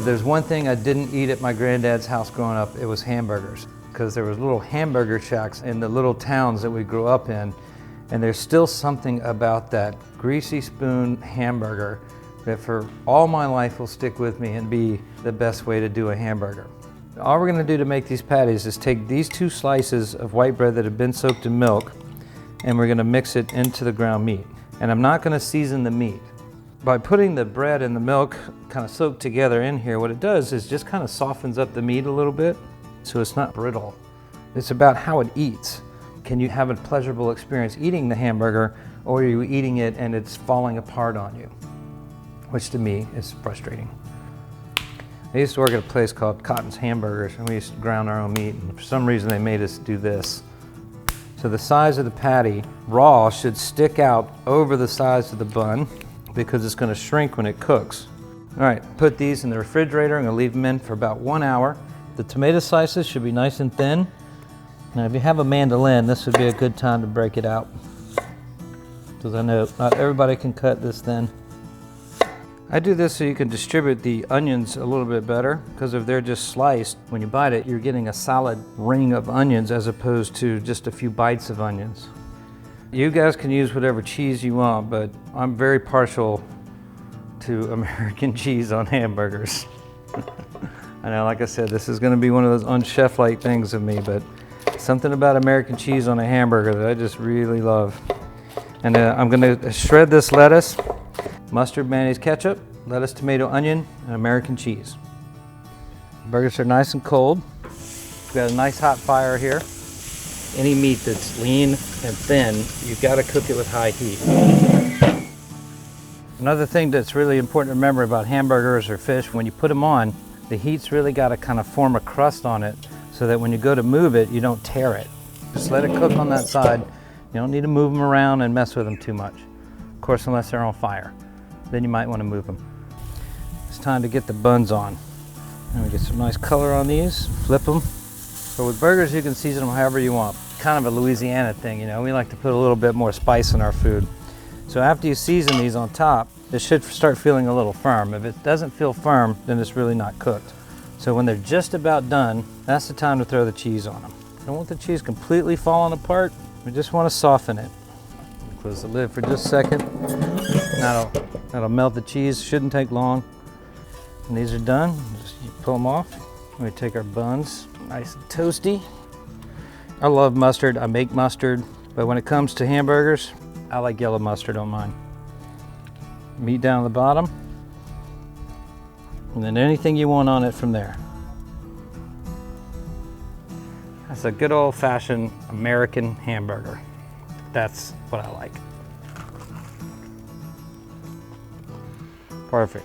If there's one thing I didn't eat at my granddad's house growing up, it was hamburgers. Because there was little hamburger shacks in the little towns that we grew up in. And there's still something about that greasy spoon hamburger that for all my life will stick with me and be the best way to do a hamburger. All we're gonna do to make these patties is take these 2 slices of white bread that have been soaked in milk, and we're gonna mix it into the ground meat. And I'm not gonna season the meat. By putting the bread and the milk kind of soaked together in here, what it does is just kind of softens up the meat a little bit so it's not brittle. It's about how it eats. Can you have a pleasurable experience eating the hamburger, or are you eating it and it's falling apart on you? Which to me is frustrating. I used to work at a place called Cotton's Hamburgers, and we used to ground our own meat, and for some reason they made us do this. So the size of the patty, raw, should stick out over the size of the bun because it's going to shrink when it cooks. All right, put these in the refrigerator. I'm going to leave them in for about 1 hour. The tomato slices should be nice and thin. Now if you have a mandolin, this would be a good time to break it out, because I know not everybody can cut this thin. I do this so you can distribute the onions a little bit better, because if they're just sliced, when you bite it, you're getting a solid ring of onions as opposed to just a few bites of onions. You guys can use whatever cheese you want, but I'm very partial to American cheese on hamburgers. I know, like I said, this is going to be one of those unchef-like things of me, but something about American cheese on a hamburger that I just really love. And I'm going to shred this lettuce, mustard, mayonnaise, ketchup, lettuce, tomato, onion, and American cheese. Burgers are nice and cold. We've got a nice hot fire here. Any meat that's lean and thin, you've got to cook it with high heat. Another thing that's really important to remember about hamburgers or fish, when you put them on, the heat's really got to kind of form a crust on it so that when you go to move it, you don't tear it. Just let it cook on that side. You don't need to move them around and mess with them too much. Of course, unless they're on fire. Then you might want to move them. It's time to get the buns on. And we get some nice color on these, flip them. So with burgers, you can season them however you want. Kind of a Louisiana thing, you know. We like to put a little bit more spice in our food. So after you season these on top, it should start feeling a little firm. If it doesn't feel firm, then it's really not cooked. So when they're just about done, that's the time to throw the cheese on them. Don't want the cheese completely falling apart. We just want to soften it. Close the lid for just a second. That'll melt the cheese. Shouldn't take long. And these are done. Just pull them off. We take our buns, nice and toasty. I love mustard. I make mustard, but when it comes to hamburgers, I like yellow mustard on mine. Meat down at the bottom, and then anything you want on it from there. That's a good old-fashioned American hamburger. That's what I like. Perfect.